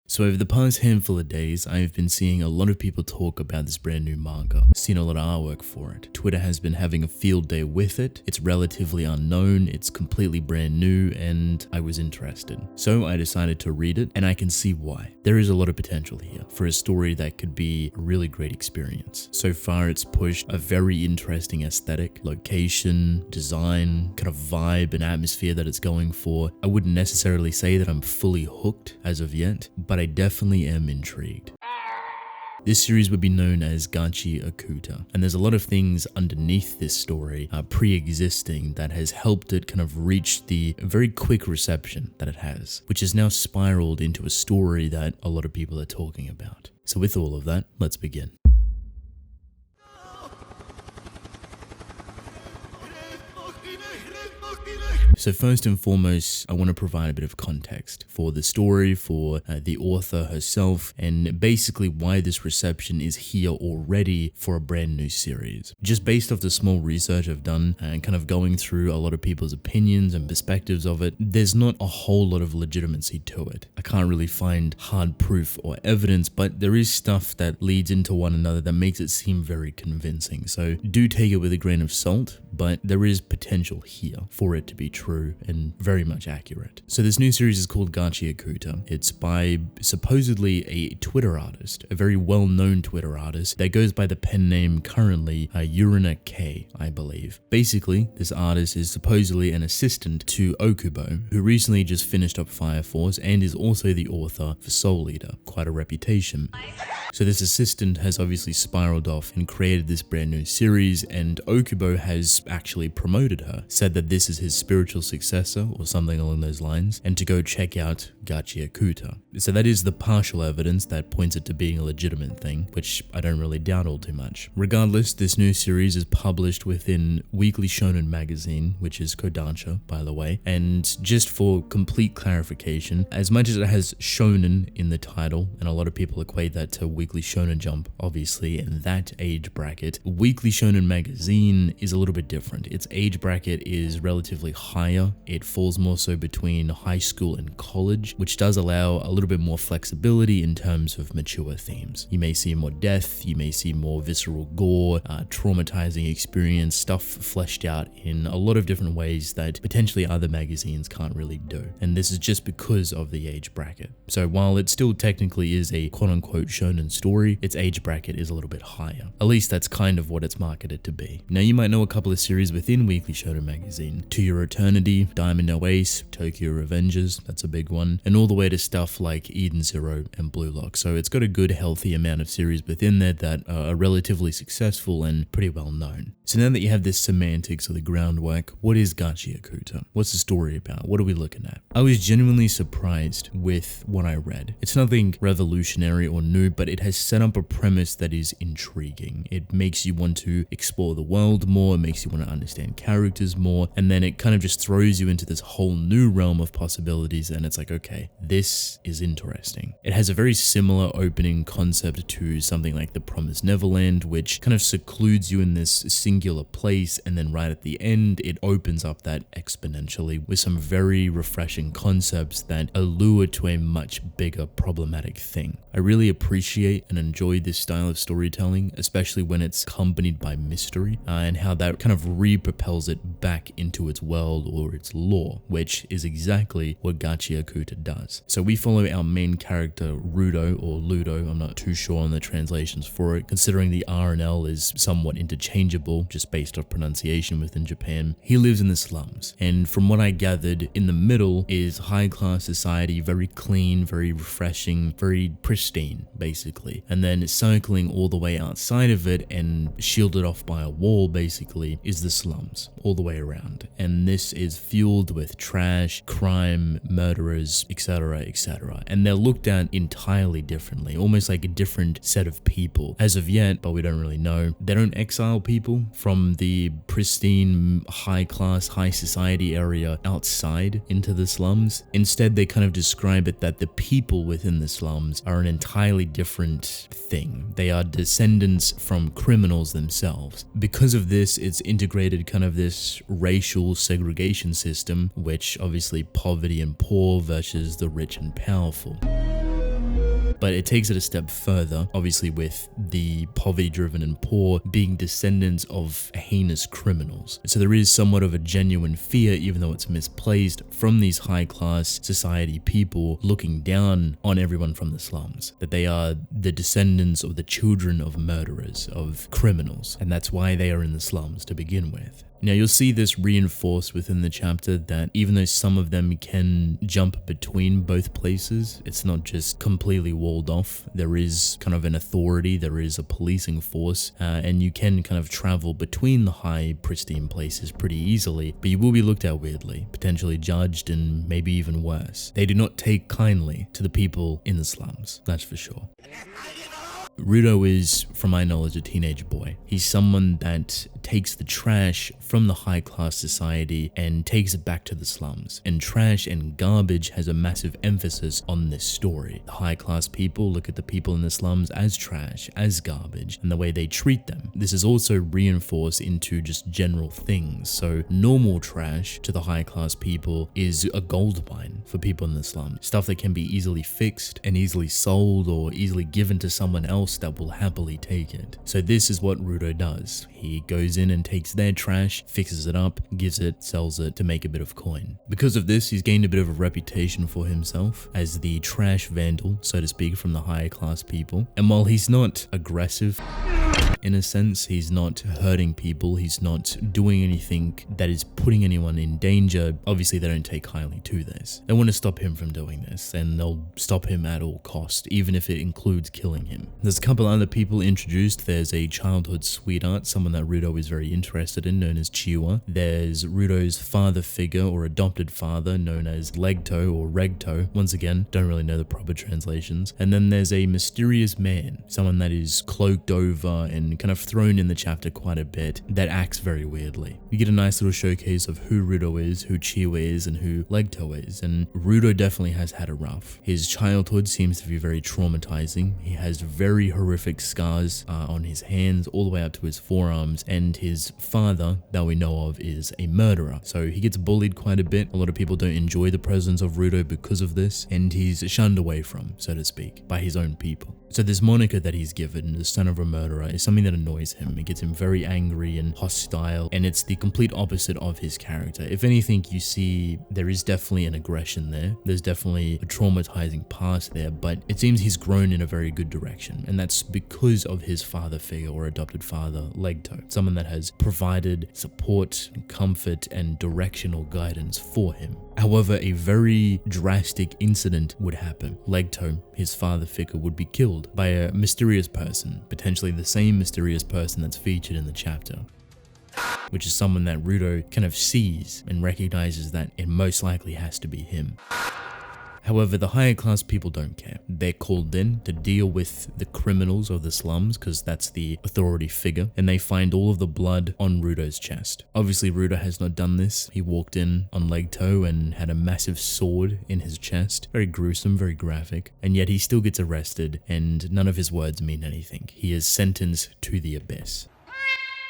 So over the past handful of days, I have been seeing a lot of people talk about this brand new manga, seen a lot of artwork for it. Twitter has been having a field day with it. It's relatively unknown, it's completely brand new, and I was interested. So I decided to read it, and I can see why. There is a lot of potential here for a story that could be a really great experience. So far it's pushed a very interesting aesthetic, location, design, kind of vibe and atmosphere that it's going for. I wouldn't necessarily say that I'm fully hooked as of yet, but I definitely am intrigued. This series would be known as Gachi Akuta, and there's a lot of things underneath this story pre-existing that has helped it kind of reach the very quick reception that it has, which has now spiraled into a story that a lot of people are talking about. So with all of that, let's begin. So first and foremost, I want to provide a bit of context for the story, for the author herself, and basically why this reception is here already for a brand new series. Just based off the small research I've done and kind of going through a lot of people's opinions and perspectives of it, there's not a whole lot of legitimacy to it. I can't really find hard proof or evidence, but there is stuff that leads into one another that makes it seem very convincing. So do take it with a grain of salt, but there is potential here for it to be true and very much accurate. So this new series is called Gachi Akuta. It's by supposedly a Twitter artist, a very well-known Twitter artist that goes by the pen name currently Urina K, I believe. Basically, this artist is supposedly an assistant to Okubo, who recently just finished up Fire Force and is also the author for Soul Eater. Quite a reputation. So this assistant has obviously spiraled off and created this brand new series, and Okubo has actually promoted her, said that this is his spiritual successor or something along those lines, and to go check out Gachi Akuta. So that is the partial evidence that points it to being a legitimate thing, which I don't really doubt all too much. Regardless, this new series is published within Weekly Shonen magazine, which is Kodansha, by the way, and just for complete clarification, as much as it has shonen in the title, and a lot of people equate that to Weekly Shonen Jump, obviously, in that age bracket, Weekly Shonen magazine is a little bit different. Its age bracket is relatively higher. It falls more so between high school and college, which does allow a little bit more flexibility in terms of mature themes. You may see more death, you may see more visceral gore, traumatizing experience, stuff fleshed out in a lot of different ways that potentially other magazines can't really do. And this is just because of the age bracket. So while it still technically is a quote-unquote shonen story, its age bracket is a little bit higher. At least that's kind of what it's marketed to be. Now you might know a couple of series within Weekly Shonen magazine. To Your Eternity, Diamond No Ace, Tokyo Revengers, that's a big one, and all the way to stuff like Eden Zero and Blue Lock. So it's got a good healthy amount of series within there that are relatively successful and pretty well known. So now that you have this semantics or the groundwork, what is Gachi Akuta? What's the story about? What are we looking at? I was genuinely surprised with what I read. It's nothing revolutionary or new, but it has set up a premise that is intriguing. It makes you want to explore the world more, it makes you want to understand characters more, and then it kind of just throws you into this whole new realm of possibilities, and it's like, okay, this is interesting. It has a very similar opening concept to something like The Promised Neverland, which kind of secludes you in this singular place, and then right at the end, it opens up that exponentially with some very refreshing concepts that allure to a much bigger problematic thing. I really appreciate and enjoy this style of storytelling, especially when it's accompanied by mystery, and how that kind of re-propels it back into its world or its lore, which is exactly what Gachi Akuta does. So we follow our main character Rudo or Ludo, I'm not too sure on the translations for it, considering the R and L is somewhat interchangeable just based off pronunciation within Japan. He lives in the slums, and from what I gathered, in the middle is high class society, very clean, very refreshing, very pristine basically, and then circling all the way outside of it and shielded off by a wall basically is the slums all the way around, and this is fueled with trash, crime, murderers, etc, etc, and they're looked at entirely differently, almost like a different set of people as of yet, but we don't really know. They don't exile people from the pristine high class high society area outside into the slums. Instead they kind of describe it that the people within the slums are an entirely different thing. They are descendants from criminals themselves. Because of this, it's integrated kind of this racial segregation system, which obviously poverty and poor versus the rich and powerful. but it takes it a step further, obviously with the poverty-driven and poor being descendants of heinous criminals. So there is somewhat of a genuine fear, even though it's misplaced, from these high-class society people looking down on everyone from the slums, that they are the descendants of the children of murderers, of criminals, and that's why they are in the slums to begin with. Now you'll see this reinforced within the chapter that even though some of them can jump between both places, it's not just completely walled off. There is kind of an authority, there is a policing force, and you can kind of travel between the high pristine places pretty easily, but you will be looked at weirdly, potentially judged, and maybe even worse. They do not take kindly to the people in the slums, that's for sure. Rudo is, from my knowledge, a teenage boy. He's someone that takes the trash from the high-class society and takes it back to the slums. And trash and garbage has a massive emphasis on this story. The high-class people look at the people in the slums as trash, as garbage, and the way they treat them. This is also reinforced into just general things. So normal trash to the high-class people is a gold mine for people in the slums. Stuff that can be easily fixed and easily sold or easily given to someone else that will happily take it. So this is what Rudo does. He goes in and takes their trash, fixes it up, gives it, sells it to make a bit of coin. Because of this, he's gained a bit of a reputation for himself as the trash vandal, so to speak, from the higher class people. And while he's not aggressive, in a sense, he's not hurting people, he's not doing anything that is putting anyone in danger. Obviously, they don't take kindly to this. They want to stop him from doing this, and they'll stop him at all cost, even if it includes killing him. There's a couple other people introduced. There's a childhood sweetheart, someone that Rudo is very interested in, known as Chiwa. There's Rudo's father figure or adopted father, known as Legto or Regto. Once again, don't really know the proper translations. And then there's a mysterious man, someone that is cloaked over and kind of thrown in the chapter quite a bit, that acts very weirdly. You get a nice little showcase of who Rudo is, who Chiwa is, and who Legto is, and Rudo definitely has had a rough. His childhood seems to be very traumatizing. He has very horrific scars on his hands all the way up to his forearms, and his father that we know of is a murderer. So he gets bullied quite a bit. A lot of people don't enjoy the presence of Rudo because of this, and he's shunned away from, so to speak, by his own people. So this moniker that he's given, the son of a murderer, is something that annoys him. It gets him very angry and hostile, and it's the complete opposite of his character. If anything, you see there is definitely an aggression there. There's definitely a traumatizing past there, but it seems he's grown in a very good direction, and that's because of his father figure or adopted father, Legto, someone that has provided support, comfort, and directional guidance for him. However, a very drastic incident would happen. Legto, his father figure, would be killed by a mysterious person, potentially the same mysterious person that's featured in the chapter, which is someone that Rudo kind of sees and recognizes that it most likely has to be him. However, the higher class people don't care. They're called in to deal with the criminals of the slums, because that's the authority figure, and they find all of the blood on Rudo's chest. Obviously, Rudo has not done this. He walked in on Legto and had a massive sword in his chest. Very gruesome, very graphic, and yet he still gets arrested, and none of his words mean anything. He is sentenced to the abyss.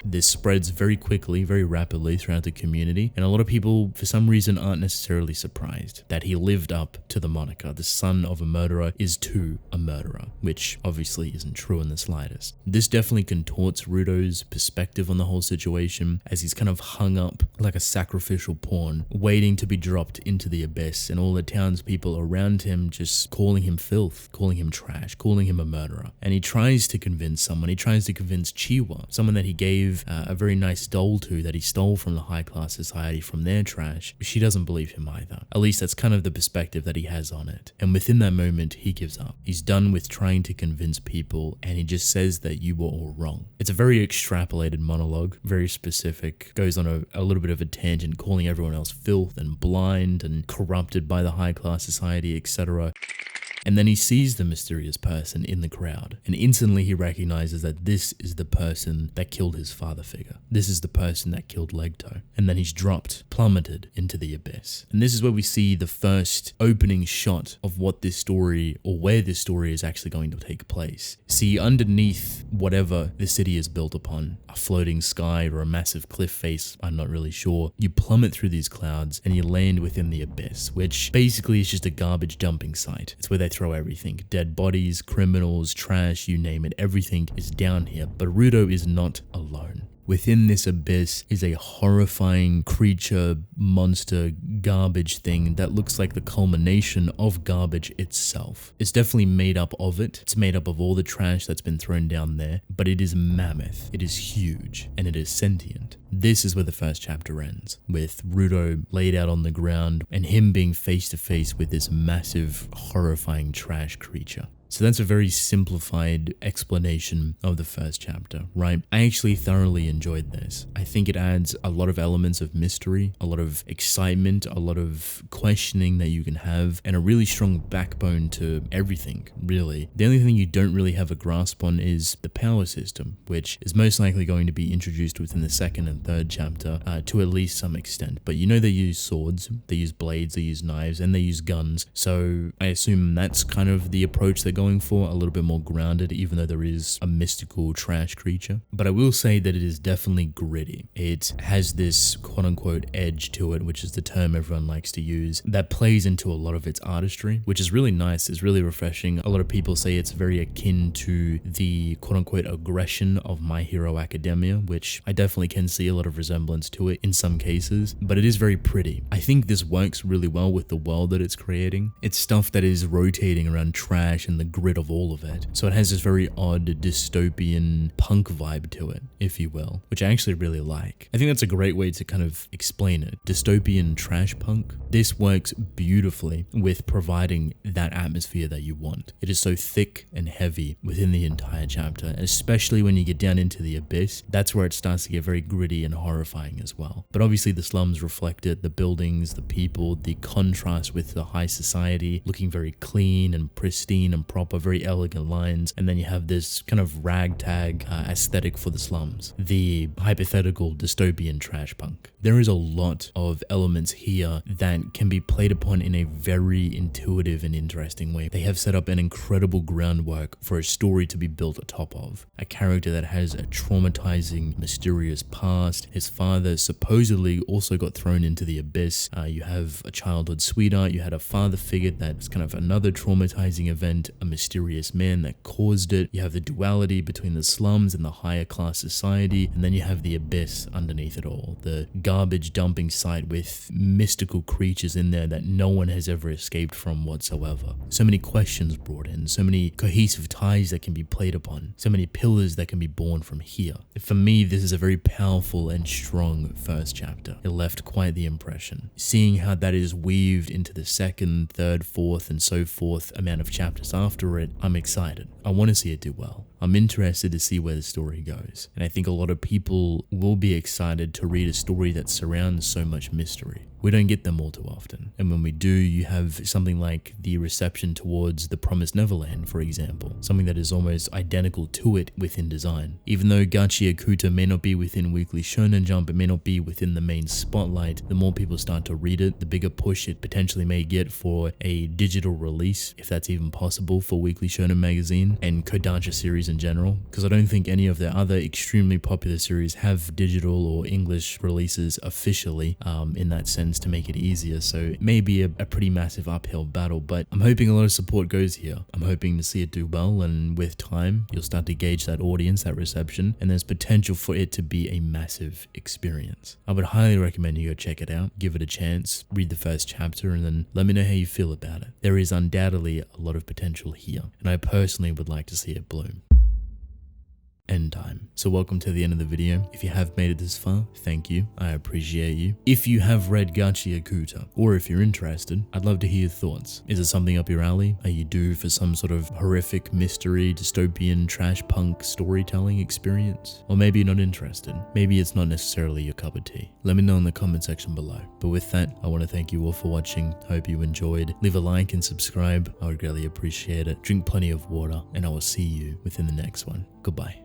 This spreads very quickly, very rapidly throughout the community, and a lot of people, for some reason, aren't necessarily surprised that he lived up to the moniker. The son of a murderer is to a murderer, which obviously isn't true in the slightest. This definitely contorts Rudo's perspective on the whole situation, as he's kind of hung up like a sacrificial pawn, waiting to be dropped into the abyss, and all the townspeople around him just calling him filth, calling him trash, calling him a murderer. And he tries to convince someone. He tries to convince Chiwa, someone that he gave a very nice doll to, that he stole from the high class society from their trash. She doesn't believe him either. At least that's kind of the perspective that he has on it. And within that moment, he gives up. He's done with trying to convince people, and he just says that you were all wrong. It's a very extrapolated monologue, very specific, goes on a little bit of a tangent, calling everyone else filth and blind and corrupted by the high class society, etc. And then he sees the mysterious person in the crowd, and instantly he recognizes that this is the person that killed his father figure. This is the person that killed Legto. And then he's dropped, plummeted into the abyss. And this is where we see the first opening shot of what this story, or where this story is actually going to take place. See, underneath whatever the city is built upon, a floating sky or a massive cliff face, I'm not really sure, you plummet through these clouds and you land within the abyss, which basically is just a garbage dumping site. It's where they throw everything. Dead bodies, criminals, trash, you name it, everything is down here. But Rudo is not alone. Within this abyss is a horrifying creature, monster, garbage thing that looks like the culmination of garbage itself. It's definitely made up of it. It's made up of all the trash that's been thrown down there, but it is mammoth, it is huge, and it is sentient. This is where the first chapter ends, with Rudo laid out on the ground and him being face to face with this massive, horrifying trash creature. So that's a very simplified explanation of the first chapter, right? I actually thoroughly enjoyed this. I think it adds a lot of elements of mystery, a lot of excitement, a lot of questioning that you can have, and a really strong backbone to everything, really. The only thing you don't really have a grasp on is the power system, which is most likely going to be introduced within the second and third chapter to at least some extent. But you know they use swords, they use blades, they use knives, and they use guns. So I assume that's kind of the approach they're going for, a little bit more grounded, even though there is a mystical trash creature. But I will say that it is definitely gritty. It has this quote-unquote edge to it, which is the term everyone likes to use, that plays into a lot of its artistry, which is really nice. It's really refreshing. A lot of people say it's very akin to the quote-unquote aggression of My Hero Academia, which I definitely can see a lot of resemblance to it in some cases, but it is very pretty. I think this works really well with the world that it's creating. It's stuff that is rotating around trash and the grit of all of it. So it has this very odd dystopian punk vibe to it, if you will, which I actually really like. I think that's a great way to kind of explain it. Dystopian trash punk. This works beautifully with providing that atmosphere that you want. It is so thick and heavy within the entire chapter, especially when you get down into the abyss. That's where it starts to get very gritty and horrifying as well. But obviously the slums reflect it, the buildings, the people, the contrast with the high society looking very clean and pristine and proper, very elegant lines, and then you have this kind of ragtag aesthetic for the slums, the hypothetical dystopian trash punk. There is a lot of elements here that can be played upon in a very intuitive and interesting way. They have set up an incredible groundwork for a story to be built atop of. A character that has a traumatizing, mysterious past. His father supposedly also got thrown into the abyss. You have a childhood sweetheart. You had a father figure that's kind of another traumatizing event, a mysterious man that caused it. You have the duality between the slums and the higher class society, and then you have the abyss underneath it all, the garbage dumping site with mystical creatures in there that no one has ever escaped from whatsoever. So many questions brought in, so many cohesive ties that can be played upon, so many pillars that can be born from here. For me, this is a very powerful and strong first chapter. It left quite the impression. Seeing how that is weaved into the second, third, fourth, and so forth amount of chapters after it, I'm excited. I want to see it do well. I'm interested to see where the story goes. And I think a lot of people will be excited to read a story that surrounds so much mystery. We don't get them all too often. And when we do, you have something like the reception towards The Promised Neverland, for example, something that is almost identical to it within design. Even though Gachi Akuta may not be within Weekly Shonen Jump, it may not be within the main spotlight, the more people start to read it, the bigger push it potentially may get for a digital release, if that's even possible, for Weekly Shonen Magazine and Kodansha series in general, because I don't think any of the other extremely popular series have digital or English releases officially in that sense to make it easier. So it may be a pretty massive uphill battle, but I'm hoping a lot of support goes here. I'm hoping to see it do well, and with time you'll start to gauge that audience, that reception, and there's potential for it to be a massive experience. I would highly recommend you go check it out, give it a chance, read the first chapter, and then let me know how you feel about it. There is undoubtedly a lot of potential here, and I personally would like to see it bloom. Endtime. So welcome to the end of the video. If you have made it this far, thank you. I appreciate you. If you have read Gachi Akuta, or if you're interested, I'd love to hear your thoughts. Is it something up your alley? Are you due for some sort of horrific mystery, dystopian, trash punk storytelling experience? Or maybe you're not interested. Maybe it's not necessarily your cup of tea. Let me know in the comment section below. But with that, I want to thank you all for watching. Hope you enjoyed. Leave a like and subscribe. I would greatly appreciate it. Drink plenty of water, and I will see you within the next one. Goodbye.